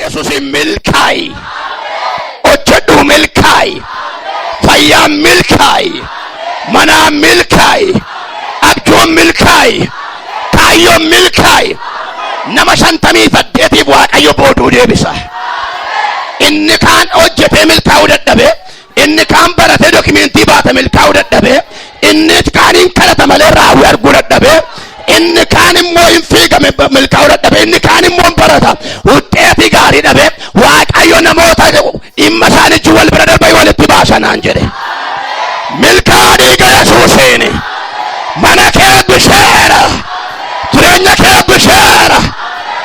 Yesuus milkaa'e. Hojjedhu milkaa'e. Fayyaa milkaa'e. Manaa milkaa'e. Abjuun milkaa'e. Kaayyoon milkaa'e. Nama 58 Waaqayyo booduu deebisa. Inni kaan hojjetee milkaa'uu dadhabe. Inni kaan baratee dokumentii baate milkaa'uu dadhabe. Inni kaan hin kadhata malee raawwii arguu dadhabe. Inni kaan immoo hin fiigame milkaa'uu dadhabe. Inni kaan immoo barata wuxxeetii gaarii dhabe. Waaqayyo namoota dhimma isaanii wal bira darbee walitti baasanaan jedhe. Milkaa'anii gara Yesuusiin. Mana kee bisheera. Jireenya kee bisheera.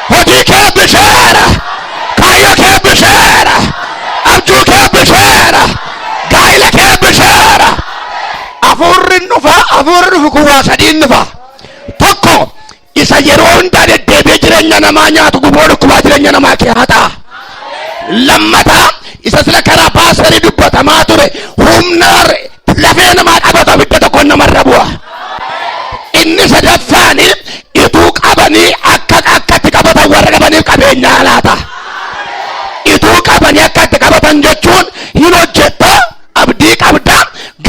Hojii kee bisheera. Kaayyo kee bisheera. Abjuu kee bisheera. Gaa'ila kee bisheera. Afuurri dhufu kun waa sadiin dhufa. Tokko isa yeroo hundaa deddeebi'ee jireenya namaa nyaatu guboo dhukkubaa jireenya namaa kee haxaa. Lammataa isa sila karaa paasterii dubbatamaa ture humna lafee namaa qabatu abidda tokkoon namarra bu'a. Inni sadaffaan ituu qabanii akkatti qabatan warra qabaniif qabeenyaa laata. Ituu qabanii akkatti qabatan jechuun hin hojjetta abdii qabda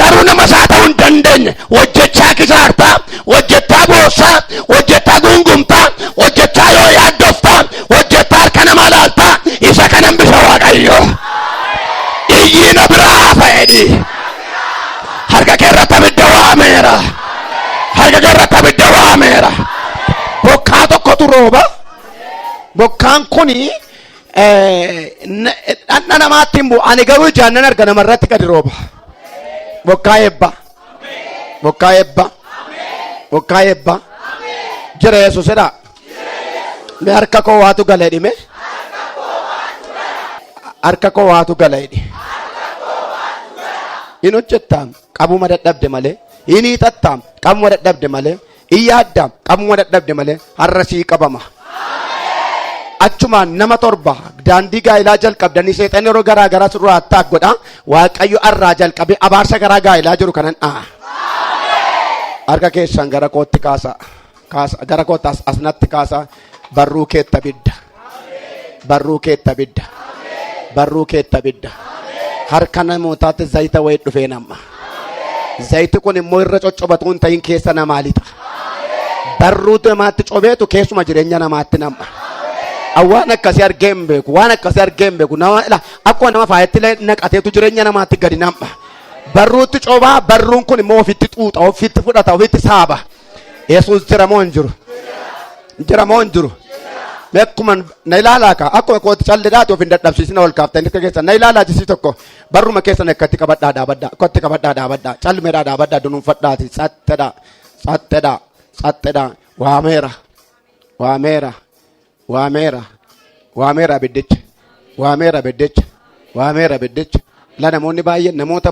garuu nama isaa ta'uu hin dandeenye. Hojjechaa kisaartaa, hojjechaa boossaa, hojjechaa gungumtaa, hojjechaa yoo yaaddoftaa, hojjechaa harka namaa laaltaa. Isa kanan bisa Waaqayyo. Iyyiina biraa fayyadi. Harka keerratti abidda waameera. Harka keerratti abidda waameera. Bokkaa tokkotu rooba. Bokkaan kuni dhanna namaatti hin bu'u. Ani garuu ijaan arga namarratti gadi rooba. Bokkaa eebba. Bokkaa eebba. Bokkaa eebba. Jira Yesuusidha. Mee harka koo waatu galee dhime. Harka koo waatu galee dhime. Hin hojjettaam qabuma dadhabde malee. Hin hiixattaam qabuma dadhabde malee. Hin yaaddaam qabuma dadhabde malee. Har'a sii qabama. Achumaan nama 7 daandii gaa'ilaa jalqabdanii seexanni yeroo garaa garaa surraa attaak godha. Waaqayyo arraa jalqabee abaarsa garaa gaa'ilaa jiru kanan harka keessan gara kootti kaasa. Gara kootti asnatti kaasa. Barruu keetta bidda. Barruu keetta bidda. Barruu keetta bidda. Harka namootaatti zayita wayii dhufee nama. Zayiti kun immoo irra coccobatuun ta'in keessa namaa lixa. Barruu namaatti cobeetu keessuma jireenya namaatti nama. Waan akkasii argee hin beeku. Waan akkasii argee hin beeku. Akkuma nama faayetti naqateetu jireenya namaatti gadi nama. Barruutti cobaa. Barruun kun immoo ofitti xuuxa, ofitti fudhata, ofitti saaba. Yesuus jira moo hin jiru? Jira moo hin jiru? Meekkuman na ilaalaa ka akkuma kootti calleedhaati of hin dadhabsiisina ol kaaftanii akka keessan na ilaalaa jisii tokko barruma keessan akkatti qabadhaa dhaabadhaa akkatti qabadhaa dhaabadhaa calmeedhaa dhaabadhaa dunuunfadhaati sattedhaa sattedhaa sattedhaa waameera waameera waameera waameera biddicha waameera biddicha waameera biddicha la namoonni baay'een namoota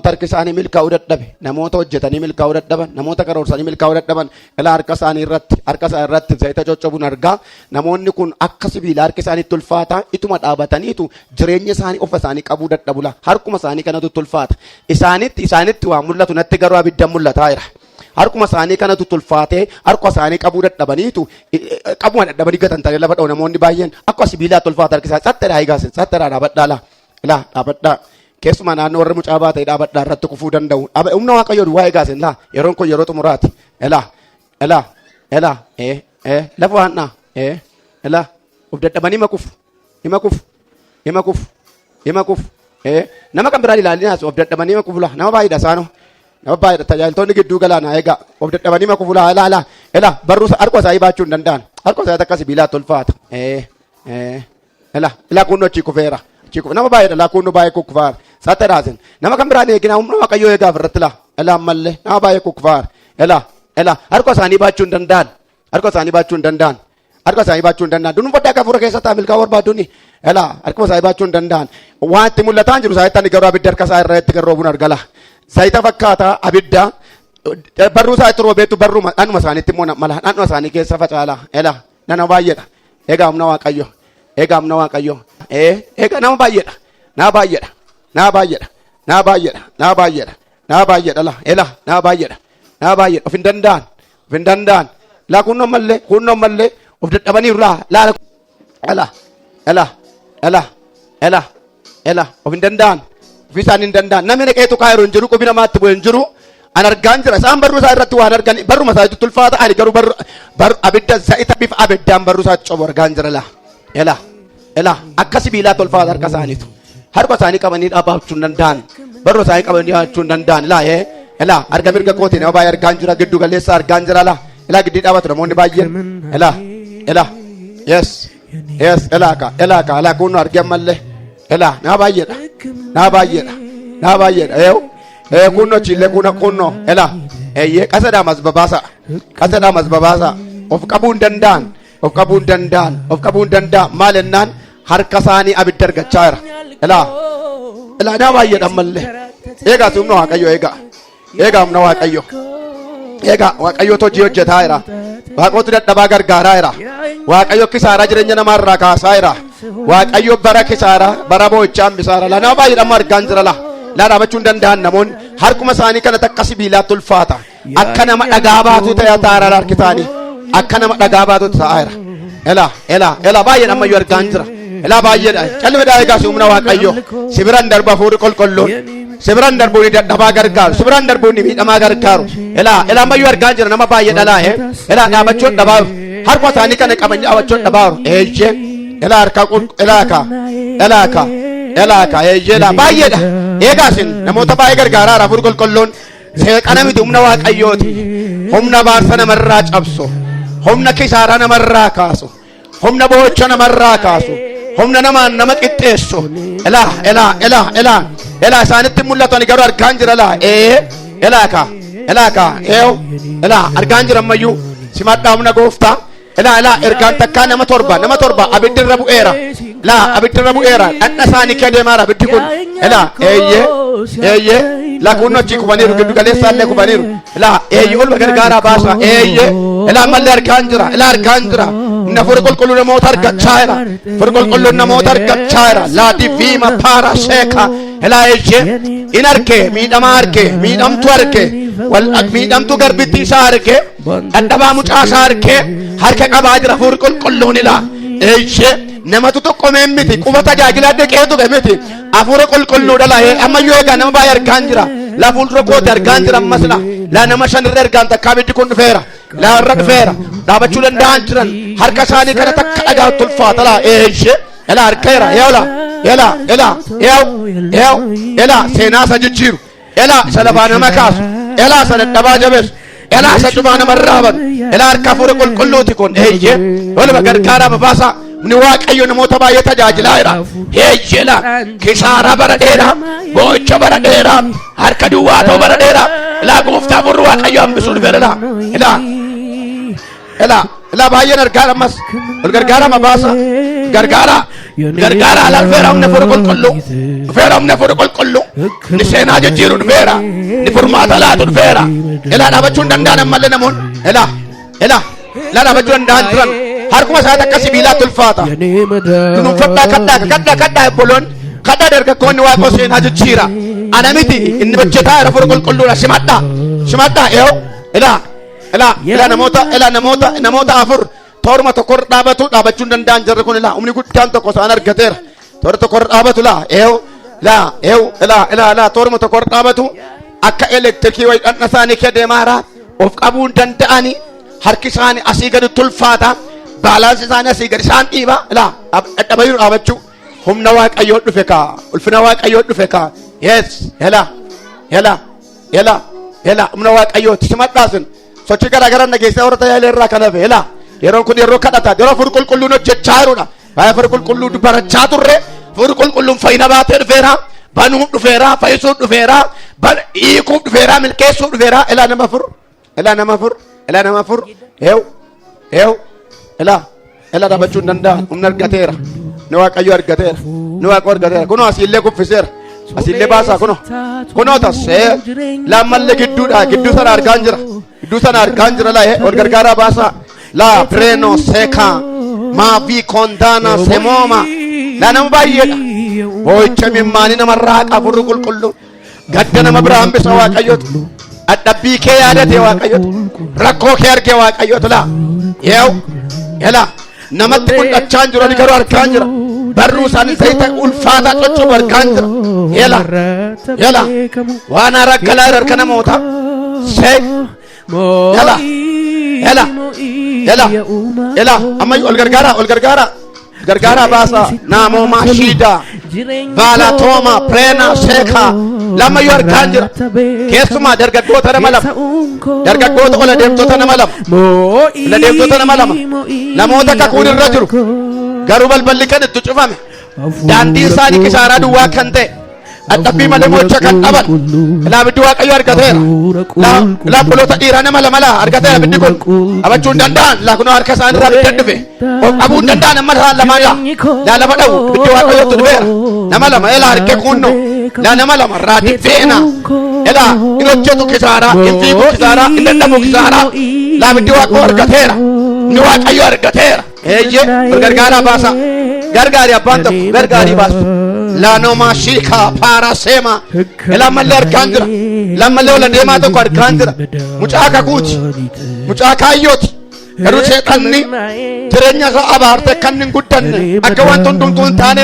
harka isaanii milkaa'uu dadhabe namoota hojjetanii milkaa'uu dadhaban namoota karoorsanii milkaa'uu dadhaban ila harka isaanii irratti zayita coccobuun argaa. Namoonni kun akka sibiila harka isaaniitti ulfaata ituma dhaabataniitu jireenya isaanii ofa isaanii qabuu dadhabula harkuma isaanii kanatu ulfaata isaanitti waan mul'atu natti garuu abiddan mul'ataa jira. Harkuma isaanii kanatu ulfaatee harka isaanii qabuu dadhabaniitu qabuma dadhabanii gatantanii lafa dha'u namoonni baay'een akka sibiilaatti ulfaata harka isaanii sattedhaa eegaasin sattedhaa dhaabadhaa la dhaabadhaa keessumaa naannoo warra mucaa baatee dhaabadhaa irratti kufuu danda'u humna Waaqayyoo duwwaa eegaasin la yeroon kun yeroo xumuraati lafa waannaa of dadhabanii himakuuf nama kan biraan ilaalinaas of dadhabanii himakuuf la nama baay'eedha isaanoo nama baay'eedha tajaajiltoonni gidduu galaanaa eegaa of dadhabanii himakuuf la barruu harka isaanii baachuu hin danda'an harka isaanii akka sibiilaatti ulfaata kunno achi kufeera nama baay'eedha la kunno baay'ee kukkufaara sattedhaasin nama kan biraan eeginaa humna Waaqayyoo eegaaf irratti la ammallee nama baay'ee kukkufaara harka isaanii baachuu hin danda'an harka isaanii baachuu hin danda'an dunuunfadhaa akka fuula keessatti milkaa'uu barbaadduuni harka isaanii baachuu hin danda'an waan itti mul'ataan jiru isaanitti garuu abidda harka isaa irratti garroobuun argala zayita fakkaata abidda barruu isaa itti roobeetu barruma dhanuma isaaniitti immoo mala dhanuma isaanii keessa facaala nama baay'eedha eegaa humna Waaqayyo eegaa nama baay'eedha of hin danda'an la kunno mallee of dadhabaniiru la ela of hin danda'an ofisaan hin danda'an namni naqeetu kaayiroo hin jiru qubina maatti bu'e hin jiru an argaan jira isaan barruu isaa irratti waan argan barruma isaa itti ulfaata ani garuu barru abidda za'ita bifa abiddaan barruu isaa cobu argaan jira ela akka sibiilaa tolfaata harka isaaniitu harka isaanii qabanii dhaabachuu hin danda'an barruu isaanii qabanii dhaabachuu hin danda'an ela arga mirga kootiin nama baay'ee argaan jira giddu galeessa argaan jira ela giddii dhaabatu namoonni baay'een yes ela kun argan malle ela na baay'eedha kunno chille kunno ela qasada masbabasa of qabuun danda'an maalennan harka isaanii abidda argachaa jira ela na baay'eedha malle eegaa humna waaqayyo eegaa humna waaqayyo waaqayyo hojii hojjetaa jira waaqootu dadhabaa gargaaraa jira waaqayyo kisaaraa jireenya namaarraa kaasaa jira waaqayyo bara kisaaraa bara boo'ichaan bisaara la nama baay'eedhaan argaan jira la dhaabachuu hin danda'an namoonni harkuma isaanii kana takka sibiilaatti ulfaata akka nama dhagaa baatu ta'e taara harki isaanii akka nama dhagaa baatu ta'aa jira ela baay'eedhaan ammayyuu argaan jira ela baay'eedha calleedhaa eegaas humna waaqayyo sibiran darba fuudhi qulqulluun sibiran darbuun dadhabaa gargaaru sibiran darbuun miidhamaa gargaaru ela ammayyuu argaan jira nama baay'eedha ela dhaabachuun dhabaaru harka isaanii kana qabanii dhaabachuun dhabaaru ela harka elaka ejela baay'eedha eegaasin namoota baay'ee gargaaraa hafuura qulqulluun seeqana miti humna waaqayyooti humna baarsa namarraa cabsu humna kisaaraa namarraa kaasu humna boocha namarraa kaasu humna namaan nama qixxeessu ela isaanitti mul'atan garuu argaan jira elaka argaan jira ammayyuu simadhaa humna gooftaa ergaan takkaa nama torba abiddirra bu'eera abiddirra bu'eera dhandha isaanii kee deemaara abiddi kun la kunnochi kubaniiru giddu galeessaallee kubaniiru olma gargaaraa baasa ammallee argaan jira na furi qulqulluu namoota argachaa jira furi qulqulluu namoota argachaa jira laatifiima paara sheeka in arke miidhamaa arke miidhamtu arke miidhamtu garbitti isaa arke dadhabaa mucaa isaa arke harka qabaa jira furi qulqulluun namatu tokko miti quba tajaajilaa deqeetu miti hafuura qulqulluudha ammayyuu eegaa nama baay'ee argaan jira la fuuldura kooti argaan jira ammas la nama shanirra ergaan takka abiddi kun dhufeera irra dhufeera dhaabachuu danda'an jiran harka isaanii kana takka dhagaatti ulfaata ela harkeera ela seenaa isa jijjiiru ela isa lafaa nama kaasu ela isa dadhabaa jabeessu ela isa cufaa namarraa banu ela harka hafuura qulqulluuti kun olma gargaaraa babaasa ni waaqayyo namoota baay'ee tajaajilaa jira kisaaraa bara dheeraa boocha bara dheeraa harka duwwaa ta'u bara dheeraa ilaa gooftaa furru waaqayyo hambisuu dhufeera ela baay'een argaan ammas ol gargaaraa mabaasa gargaaraa alaalfeera humna furu qulqulluu dhufeera humna furu qulqulluu ni seenaa jijjiiru dhufeera ni furmaata laatu dhufeera ilaa dhaabachuu hin danda'an ammallee namoonni ilaa dhaabachuu danda'an jiran harkuma isaa takka sibiilaatti ulfaata kadhaa ebboloon kadhaa dargaggoonni waaqoo seenaa jijjiira ana miti inni hojjetaa jira furu qulqulluudha simadhaa namoota afur tooruma tokkorra dhaabachuu hin danda'an jirre kun humni guddaan tokko isaan argateera toora tokkorra dhaabatu tooruma tokkorra dhaabatu akka elektirikii wayi dhandha isaanii kee deemaara of qabuu hin danda'ani harki isaanii asii gadi ulfaata baalaansi isaanii asii gadi isaan dhiiba dadhabayuu dhaabachuu humna waaqayyoo dhufe kaa ulfina waaqayyoo dhufe kaa humna waaqayyooti simadhaasin sochii garaagaraa nageessaa warra tajaajileerraa kan hafe yeroon kun yeroo kadhataa yeroo furu qulqulluun hojjechaa jiruudha baay'ee furu qulqulluu barachaa turre furu qulqulluun fayyina baatee dhufeera banuuf dhufeera fayyisuuf dhufeera hiikuuf dhufeera milkeessuuf dhufeera nama fur dhaabachuu hin danda'an humna argateera ni waaqayyo argateera kunoo asiillee kuffiseera asiillee baasaa kunoo tassee laammallee gidduu sana argaan jira ol gargaaraa baasaa la preno seka maafi kondaana semooma nama baay'eedha boo'icha mimmaanii namarraa qafurri qulqulluu gadda nama biraa hambisa waaqayyoota dadhabbii kee yaadate waaqayyoota rakkoo kee arge waaqayyoota namatti mul'achaa hin jiru ani garuu argaa jira barruu isaanii zayita ulfaataa coccoobu argaa jira yala waan haaraa galaa harka namoota yala ammayyu ol gargaara baasa naamoo maashiida Galatoomaa preena sheeka lama yoo argaa jira keessumaa dargaggoota nama lama dargaggoota ola deemtota nama lama namoota kakuun irra jiru garuu balballi kan itti cufame daandii isaanii kisaaraa duwwaa kan ta'e addabii malee mocha kan dhaban laabiddi waaqayyo argateera laabboloota dhiiraa nama lama argateera biddi kun abachuu hin danda'an laakunoo harka isaanii irraa bidda dhufe qabuu hin danda'an amma lamaan lafa dhabu biddi waaqayyotti dhufeera nama lama harke kunno nama lama raati feena in hojjetu kisaaraa in fiigu kisaaraa in dadhabu kisaaraa laabiddi waaqayyo argateera ni waaqayyo argateera eeyyee gargaaraa baasa gargaari abbaan tokko gargaarii baasu laanoma shika parasema lamalle argaan jira lamalle wala deemaa tokko argaan jira mucaa kakuuti mucaa kaayyoti garuu seexanni jireenya isaa abaarte kan hin guddanne akka waan hundumtuun taane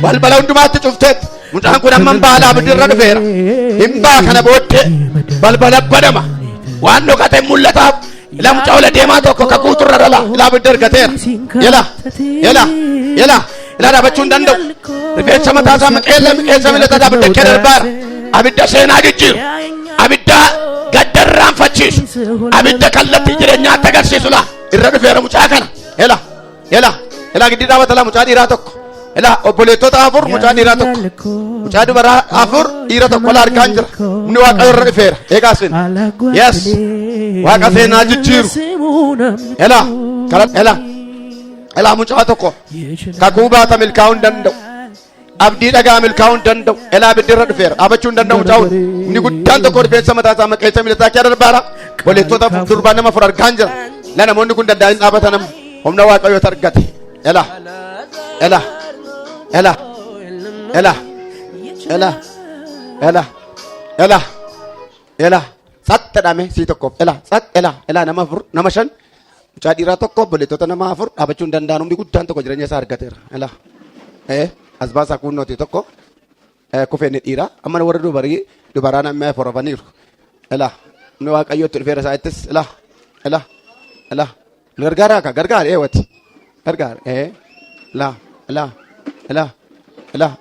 balbala hundumaatti cufteetti mucaan kun amman baalaa bidirra dhufeera himbaa kana booddee balbala badama waan dhokate mul'ataaf ila mucaa wala deemaa tokko kakuuturra dhala ilaa bidda argateera yala ila dhaabachuu hin danda'u rifeensa mataa isaa miqeessa milata abidda kee darbaara abidda seenaa jijjiiru abidda gaddarraanfachiisu abidda kallattii jireenyaatti agarsiisu irra dhufeera mucaa kana yala giddii dhaabatala mucaa dhiiraa tokko yala obboleettota afur mucaa dhiiraa tokko mucaa dubaraa afur dhiira tokko la argaan jira humni waaqayyo irra dhufeera eegaasin yes waaqa seenaa jijjiiru yala mucaa tokko kakuu baata milkaa'uu hin danda'u abdii dhagaa milkaa'uu hin danda'u yala biddirra dhufeera dhaabachuu hin danda'u mucaa inni guddaan tokko rifeensa mataa isaa maqeessa milataa kee darbaara obboleettota durbaa nama afur argaan jira la namoonni kun danda'anii dhaabata nama humna waaqayyoota argate satta dhame sii tokkoof nama shan mucaa dhiiraa tokko obboleettota nama afur dhaabachuu hin danda'an humni guddaan tokko jireenya isaa argateera as baasaa kunnooti tokko kufeenni dhiiraa amma warra dubaraa nama forofaniiru humni waaqayyootti dhufeera isaattis gargaaraa ka gargaara eewwati gargaara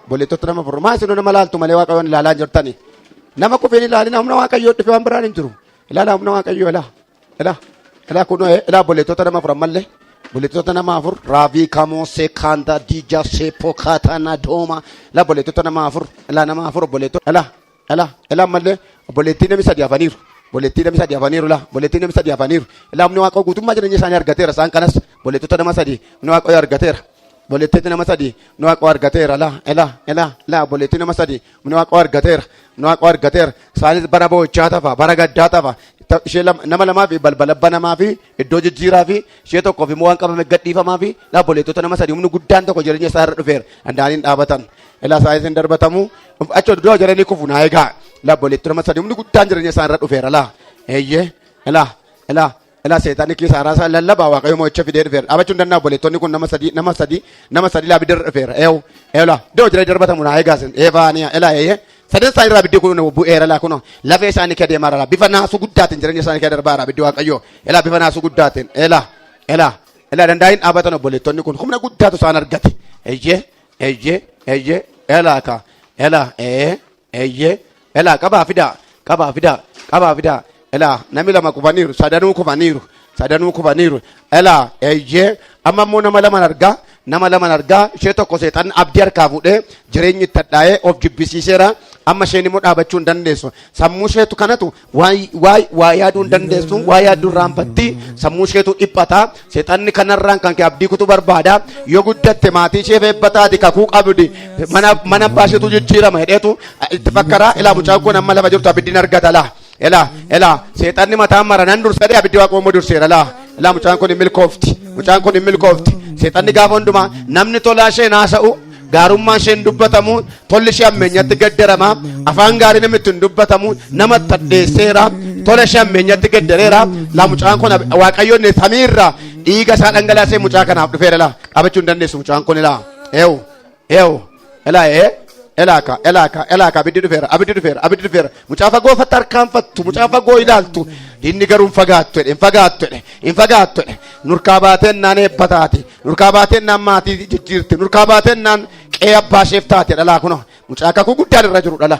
obboleettota nama afur maa isin nama laaltu malee waaqayyoon ilaalaa jirtani nama kufeen ilaalina humna waaqayyoo dhufe waan biraan hin jiru ilaala humna waaqayyoo kun obboleettota nama afur ammallee obboleettota nama afur raavii kamoo seekanda diija seepokatana dooma obboleettota nama afur nama afur obboleettota ammallee obboleettii namni sadii hafaniiru obboleettii namni sadii hafaniiru humni waaqayyoo guutummaa jireenya isaanii argateera isaan kanas obboleettota nama sadii humni waaqayyoo argateera obboleettii nama sadii humni waaqayyoo argateera obboleettii nama sadii humni waaqayyoo argateera isaanis bara boo'ichaa tafa bara gaddaa tafa ishee nama lamaa fi balbala namaa fi iddoo jijjiiraa fi ishee tokkoof immoo waan qabame gadhiifamaa fi obboleettota nama sadii humni guddaan tokko jireenya isaa irra dhufeera danda'anii dhaabatan isaanis hin darbatamu achi iddoo jiranii kufu naa eegaa obboleettota nama sadii humni guddaan jireenya isaa irra dhufeera eeyyee seexanni keessa haaraa lallabaa waaqayyo mo'icha fidee dhufeera dhaabachuu hin danda'u obboleettonni kun nama sadii laabidda dhufeera iddoo jiranii darbatamu naa eegaasin eeyyee sadan isaa irraa biddi kun bu'eera kuno lafee isaanii kee deemaara bifa naasuu guddaatiin jireenya isaanii kee darbaara biddi waaqayyo bifa naasuu guddaatiin danda'anii dhaabatan obboleettonni kun humna guddaatu isaan argate qabaa fidaa namni lama kufaniiru sadanuu kufaniiru amma immoo nama lama argaa ishee tokko seexan abdii harkaa fuudhee jireenyi itti hadhaa'ee of jibbisiiseera amma isheen immoo dhaabachuu hin dandeessu sammuu isheetu kanatu waa yaaduu hin dandeessu waa yaaduu irraanfatti sammuu isheetu dhiphataa seexanni kanarraan kan kee abdii kutu barbaada yoo guddatte maatii ishee eebbataati kakuu qabdi mana baasheetu jijjiirama hedheetu itti fakkaraa ilaa mucaan kun amma lafa jirtu abiddiin argata seexanni mataan mara nan dursadee abiddi waaqoomoo durseera mucaan kun hin milkoofti seexanni gaafa hundumaa namni tolaa ishee naasa'u gaarummaan isheen dubbatamu tolli ishee ammeenyatti gaddarama afaan gaarii namitti hin dubbatamu nama taddeesseera tola ishee ammeenyatti gaddareera mucaan kun waaqayyoon samiirra dhiiga isaa dhangalaasee mucaa kanaaf dhufeera laa qabachuu hin dandeessu mucaan kun laa elaka abiddi dhufeera mucaa fagoo fatta harkaanfattu mucaa fagoo ilaaltu inni garuu hin fagaattu nurkaa baateen naan eebbataati nurkaa baateen naan maatii jijjiirti nurkaa baateen naan qe'ee abbaa isheef taate dhalaa kuno mucaa kakuu guddaan irra jiru dhala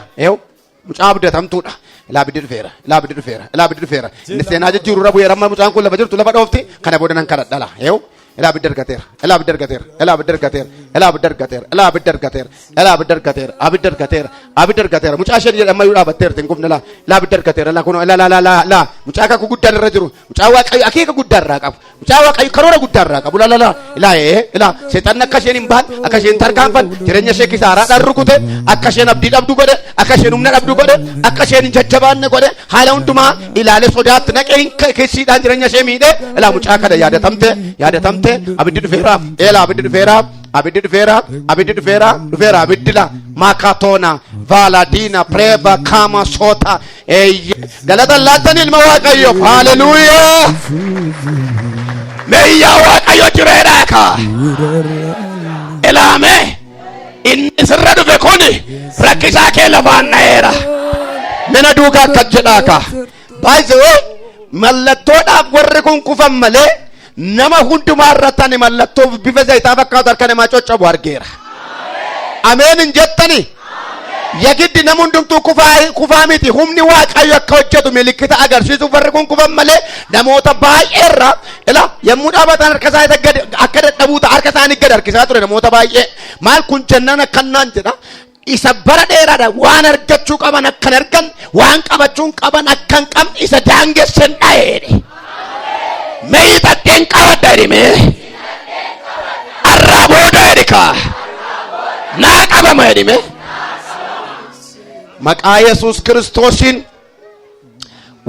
mucaa abdatamtuudha abiddi dhufeera inni seenaa jijjiiruu irra bu'eera amma mucaan kun lafa jirtu lafa dhoofti kana booda nan kadhadhala abiddi argateera mucaa isheen jedhama yoo dhaabatteerti hin gufne abiddi argateera kuno mucaa kakuu guddaan irra jiru mucaa waaqayyo akeeka guddaa irraa qabu mucaa waaqayyo karoora guddaa irraa qabu seexanni akka isheen hin baane akka isheen tarkaanfan jireenya ishee kisaaraadhaan rukute akka isheen abdii dhabdu godhe akka isheen humna dhabdu godhe akka isheen hin jajjabaanne godhe haala hundumaa ilaalee sodaatti naqee keessiidhaan jireenya ishee miidhe mucaa kana yaadatamte abiddi dhufeera abiddi la makatona valadina preva kama sota galata laatan ilma waaqayyo hallelujah meeyya waaqayyo jireedha ka elame inni sirra dhufe kuni rakkisaa kee lafaan dha'eera mina duukaa akka jedhaaka baay'ee mallattoodhaaf warri kun kufan malee nama hundumaa irratti mallattoo bifa zayitaa fakkaatu harka namaa coccabu argeera ameen hin jettani yagiddi nama hundumtuu kufaa miti humni waaqayyo akka hojjetu milikkita agarsiisuuf warri kun kufan malee namoota baay'eerra yommuu dhaabatan harka isaa akka dadhabuu ta'a harka isaanii gad harkisaa ture namoota baay'ee maal kun jennaan akkanaan jedha isa bara dheeraadha waan argachuu qaban akkan argan waan qabachuun qaban akkan qabne isa daangessan dha'eedhe meeyitateen qabadda edhime arraa booda edhika naa qabama edhime maqaa Yesuus Kiristoosiin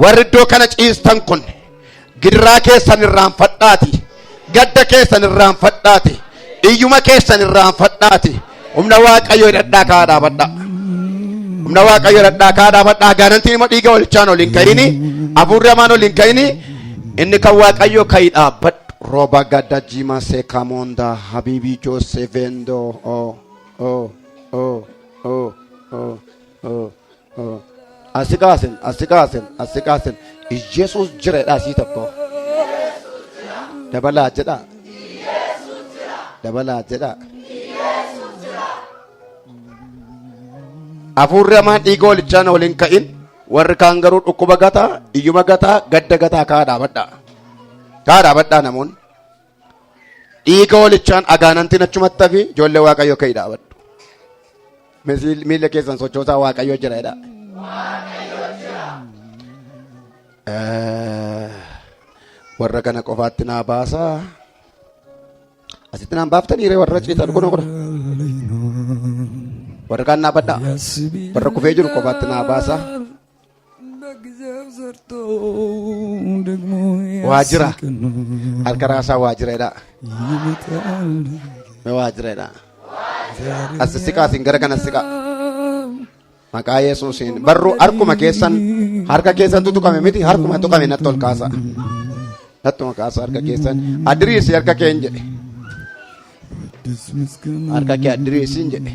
warri iddoo kana ciistan kun gidiraa keessan irraanfadhaati gadda keessan irraanfadhaati iyyuma keessan irraanfadhaati humna waaqayyo hidhadhaa kaa dhaabadhaa gaanantiin ima dhiiga walchaan ol hin ka'ini hafuurri hamaan ol hin ka'ini inni kan waaqayyo ka'ii dhaabbadhu rooba gadda jiima seekamoonda habiibii joosevendo asikaasin Yesuus jireedha sii tokko dabalaa jedha hafuurri hamaan dhiiga walichaan waliin ka'in warri kaan garuu dhukkuba gataa iyyuma gataa gadda gataa kaa dhaabadhaa namoonni dhiiga walichaan agaanantiin achumatti hafi ijoollee waaqayyo ka'ii dhaabadhu miila keessan sochoosaa waaqayyo jireedha warra kana qofaatti naa baasaa asitti naan baaftanii ree warra ciisan kun warra kaan naa badhaa warra kufee jiru qofaatti naa baasaa waajira harka raasaa waajireedha asisiqaasin gara kana siqa maqaa Yesuusiin barru harkuma keessan harka keessan tutuqame miti harkuma tuqame natti ol kaasa nattuma kaasa harka keessan adiriisi harka keen jedhe harka kee adiriisiin jedhe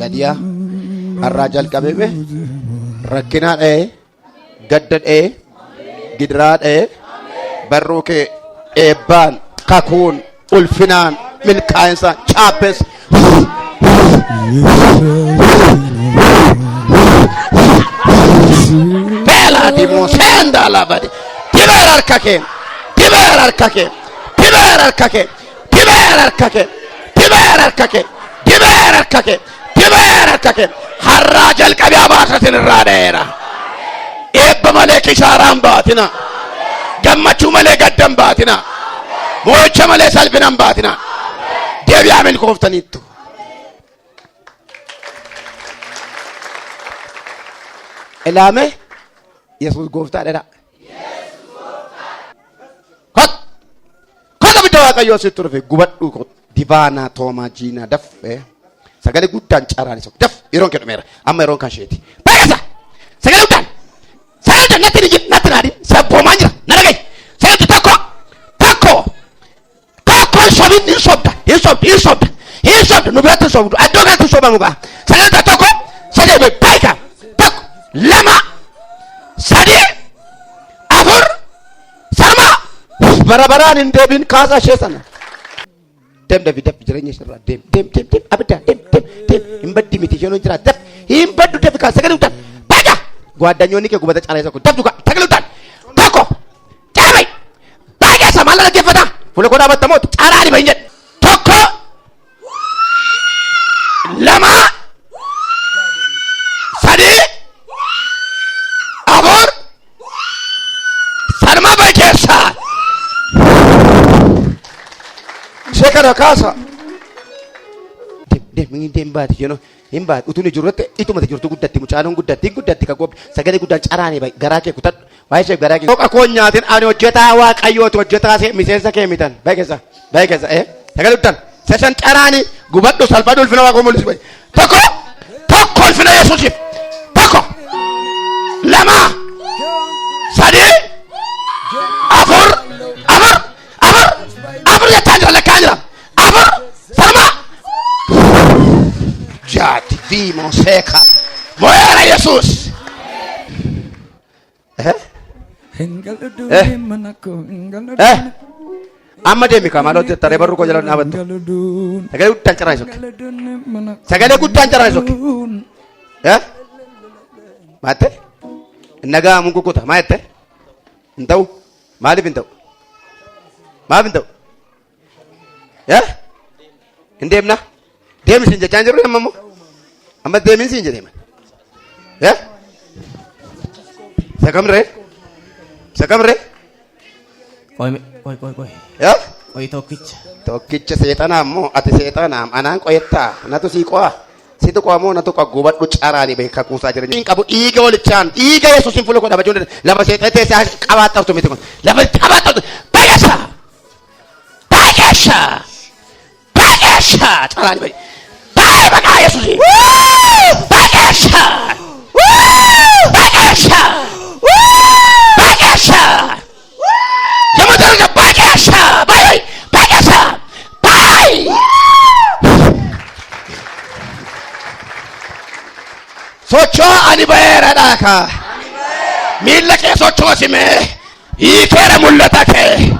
ladiyaa harraa jalqabeme rakkinaa dha'e gadda dha'e gidiraa dha'e barruu kee eebbaan kakuun ulfinaan milkaa'insa chaappes Bela dimo senda la badi diberar kake harraa jalqabe abaasatin irraa dheera eebba malee kishaaraan baatina gammachuu malee gaddan baatina moo'icha malee salphinaan baatina deebi'aa milkooftaniittu ilaame Yesuus gooftaadha Kota bidda waaqayyoo sitti dhufe gubadhu divaana toomaa jiina daffe sagalee guddaan carraan isa daf yeroon kedhumeera amma yeroon kan sheeti baay'ata sagalee guddaan natti naadi sabboomaa jira na dhagaye hiisobdu nu biratti sobdu addoo kanatti sobamugaa sagalta tokko sadii beeka tokko lama sadii afur sarma barabaraan hin deebin kaasa ishee sana dem David jireenya ishee irraa dem abidda dem hin baddi miti isheen jira def hin baddu def ka sagalee utan baga ጓደኞኒ ከ ጉበተ ጫላ ይሰኩ ደብዱጋ sagalee utan tokko ጫላይ baga samala ለገፈታ fuula godhaa battamoot caaraani bahin jedhe tokko lama sadii afur sarma baikeessa shekara kaasa dem baati yeno himbaat utuni jirurte ituma jirtu guddatti mucaanon guddatti ka gob sagalee guddaan caraani bay garaa kee kutat waayee garaa kee qoqa koonyaatiin ani hojjetaa waaqayyooti hojjetaa see miseensa kee mitan baikeessa sagalee uttan seshan caraani gubadhu salphadhu ulfina waaqoo mul'isu bay tokko ulfina yesuusiif tokko lama sadii afur jettaan jira lakkaan jira afur sarma jaati viimo seeka mo'eera yesuus amma deemi kamaloo taree barruu koo jala dhaabattu sagalee guddaan carraa isokke sagalee guddaan carraa isokke maatte nagaa mun kukuta maatte hin ta'u maaliif hin ta'u hin deemna deemisiin jechaan jirru ammoo amma deemisiin jedhema sakamre ቆይ tokkicha seexana ammoo ati seexanaam anaan qoyettaa natu sii qo'a situ qo'amoo natu qaggubadhu caraani beeka kuusaa jireenya hin qabu dhiiga olichaan dhiiga yesuusin fuula koo dhabachuun lafa seexatee isaa qabaaxxaftu miti kun lafa qabaaxxaftu baay'eessa caraani bay baay'ee maqaa yesuusin baay'eessa Yamadanga baay'eessa sochoa ani bayeera dhaaka miilla kee sochoosime hiikeera mul'ata kee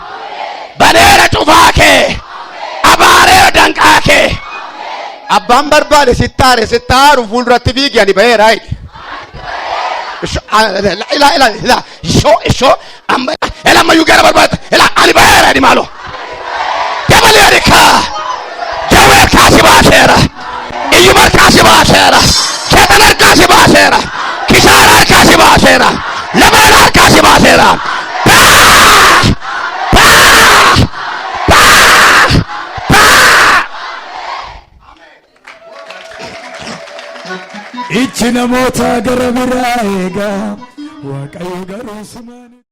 baneera cufaa kee abaareera danqaa kee abbaan barbaade sittaaru fuulduratti fiigi ani bayeera isho amma elamayyu gara barbaade ani bayeera ani maalo dabaleerika jawee kaasi baaseera iyyuma kaasi baaseera Ketan arkasi baasera kisara arkasi baasera labara arkasi baasera ichi namoota gara biraa eega waaqayyo garuu sumani